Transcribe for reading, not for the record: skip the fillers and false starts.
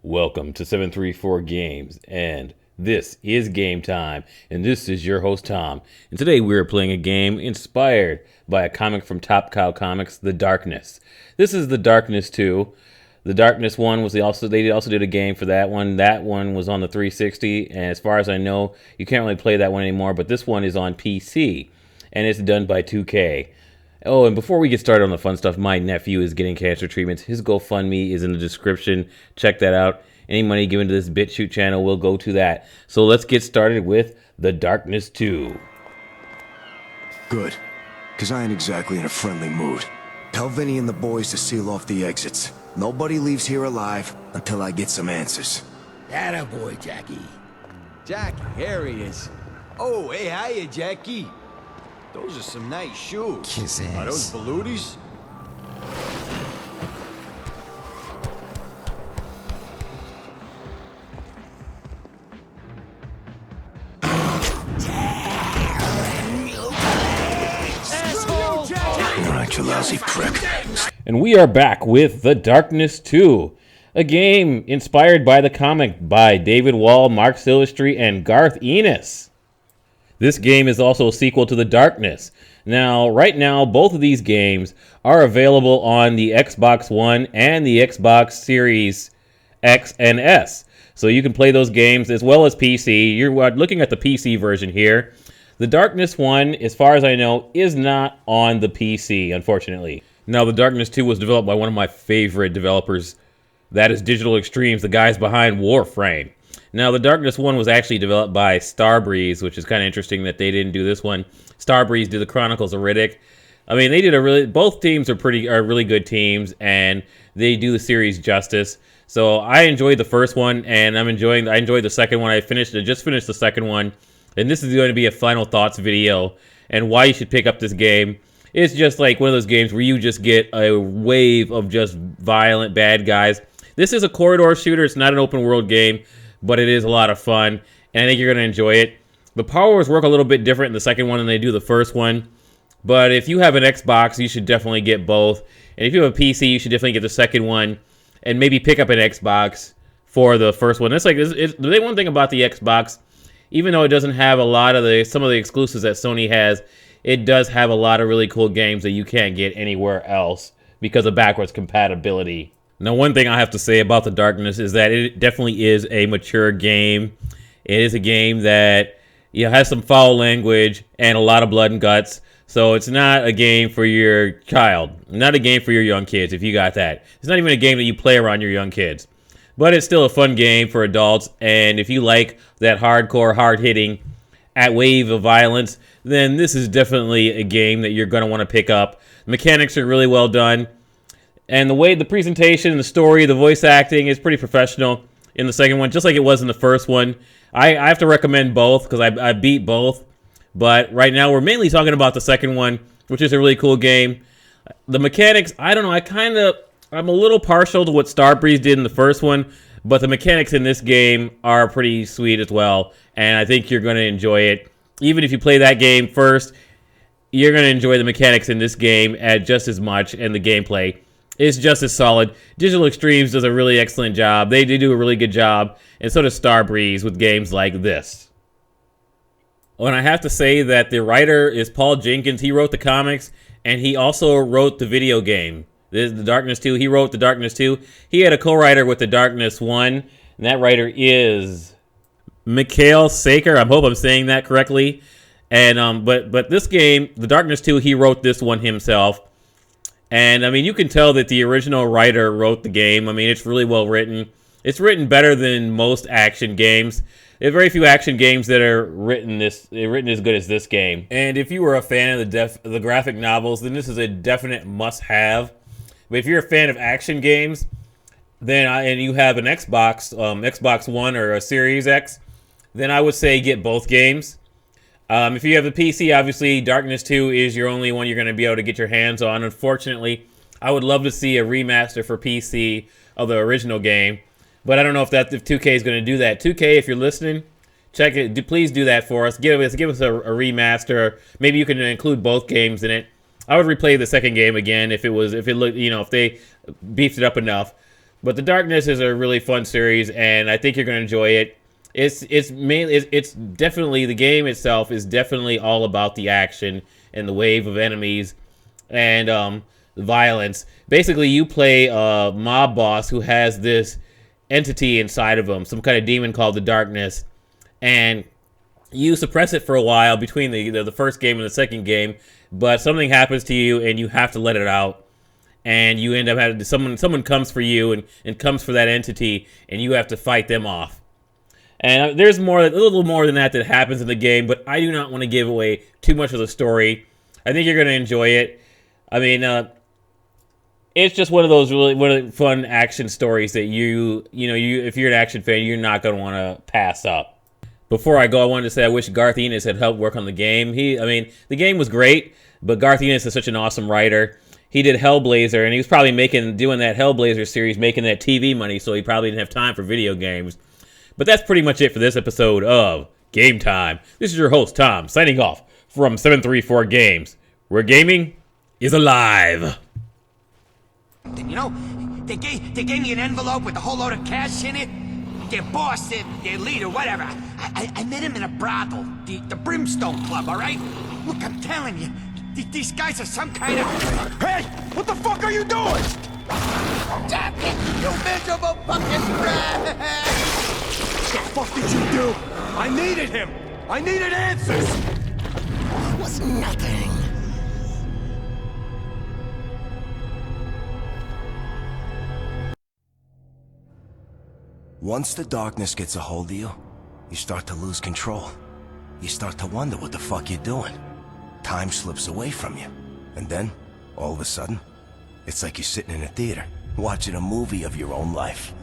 Welcome to 734 Games, and this is Game Time, and this is your host Tom. And today we're playing a game inspired by a comic from Top Cow Comics, The Darkness. This is The Darkness 2. The Darkness 1 was they also did a game for that one. That one was on the 360, and as far as I know, you can't really play that one anymore, but this one is on PC, and it's done by 2K. Oh, and before we get started on the fun stuff, my nephew is getting cancer treatments. His Gofundme is in the description. Check that out. Any money given to this Bitchute channel will go to that. So let's get started with The Darkness 2. Good, because I ain't exactly in a friendly mood. Tell Vinny and the boys to seal off the exits. Nobody leaves here alive until I get some answers. Atta boy, Jackie. Jackie, here he is. Oh, hey, hiya, Jackie. Those are some nice shoes. Kiss Are those ass. Bittubetv? All right, you lousy prick. And we are back with The Darkness 2, a game inspired by the comic by David Wall, Mark Silvestri, and Garth Ennis. This game is also a sequel to The Darkness. Now, right now, both of these games are available on the Xbox One and the Xbox Series X and S. So you can play those games as well as PC. You're looking at the PC version here. The Darkness 1, as far as I know, is not on the PC, unfortunately. Now, The Darkness 2 was developed by one of my favorite developers. That is Digital Extremes, the guys behind Warframe. Now, The Darkness 1 was actually developed by Starbreeze, which is kind of interesting that they didn't do this one. Starbreeze did the Chronicles of Riddick. I mean, they did both teams are really good teams, and they do the series justice. So I enjoyed the first one, and I enjoyed the second one. I just finished the second one, and this is going to be a final thoughts video and why you should pick up this game. It's just like one of those games where you just get a wave of just violent bad guys. This is a corridor shooter. It's not an open world game, but it is a lot of fun, and I think you're going to enjoy it. The powers work a little bit different in the second one than they do the first one, but if you have an Xbox, you should definitely get both. And if you have a PC, you should definitely get the second one, and maybe pick up an Xbox for the first one. The one thing about the Xbox, even though it doesn't have a lot of some of the exclusives that Sony has, it does have a lot of really cool games that you can't get anywhere else because of backwards compatibility. Now, one thing I have to say about The Darkness is that it definitely is a mature game. It is a game that has some foul language and a lot of blood and guts. So it's not a game for your child, not a game for your young kids if you got that. It's not even a game that you play around your young kids. But it's still a fun game for adults, and if you like that hardcore, hard-hitting wave of violence, then this is definitely a game that you're going to want to pick up. The mechanics are really well done, and the presentation, the story, the voice acting is pretty professional in the second one, just like it was in the first one. I have to recommend both because I beat both, but right now we're mainly talking about the second one, which is a really cool game. The mechanics, I don't know, I'm a little partial to what Starbreeze did in the first one, but the mechanics in this game are pretty sweet as well, and I think you're going to enjoy it. Even if you play that game first, you're going to enjoy the mechanics in this game just as much, and the gameplay is just as solid. Digital Extremes does a really excellent job. They do a really good job, and so does Starbreeze with games like this. Oh, and I have to say that the writer is Paul Jenkins. He wrote the comics, and he also wrote the video game. This is The Darkness 2. He wrote The Darkness 2. He had a co-writer with The Darkness 1, and that writer is Mikhail Saker. I hope I'm saying that correctly. And but this game, The Darkness 2, he wrote this one himself. And I mean, you can tell that the original writer wrote the game. I mean, it's really well written. It's written better than most action games. There are very few action games that are written as good as this game. And if you were a fan of the graphic novels, then this is a definite must-have. But if you're a fan of action games, then and you have an Xbox One or a Series X, then I would say get both games. If you have the PC, obviously Darkness 2 is your only one you're going to be able to get your hands on. Unfortunately, I would love to see a remaster for PC of the original game, but I don't know if 2K is going to do that. 2K, if you're listening, check it. Please do that for us. Give us a remaster. Maybe you can include both games in it. I would replay the second game again if they beefed it up enough. But The Darkness is a really fun series, and I think you're going to enjoy it. It's definitely, the game itself is definitely all about the action and the wave of enemies and the violence. Basically, you play a mob boss who has this entity inside of him, some kind of demon called the Darkness, and you suppress it for a while between the first game and the second game, but something happens to you and you have to let it out. And you end up having someone comes for you and comes for that entity, and you have to fight them off. And there's a little more than that happens in the game, but I do not want to give away too much of the story. I think you're going to enjoy it. I mean, it's just one of those really fun action stories that if you're an action fan, you're not going to want to pass up. Before I go, I wanted to say I wish Garth Ennis had helped work on the game. The game was great, but Garth Ennis is such an awesome writer. He did Hellblazer, and he was probably doing that Hellblazer series, making that TV money, so he probably didn't have time for video games. But that's pretty much it for this episode of Game Time. This is your host, Tom, signing off from 734 Games, where gaming is alive. You know, they gave me an envelope with a whole load of cash in it. Their boss, their leader, whatever. I met him in a brothel, the Brimstone Club, all right? Look, I'm telling you, these guys are some kind of... Hey! What the fuck are you doing? Stop it, you miserable fucking brat! What the fuck did you do? I needed him! I needed answers! It was nothing. Once the darkness gets a hold of you, you start to lose control. You start to wonder what the fuck you're doing. Time slips away from you. And then, all of a sudden, it's like you're sitting in a theater, watching a movie of your own life.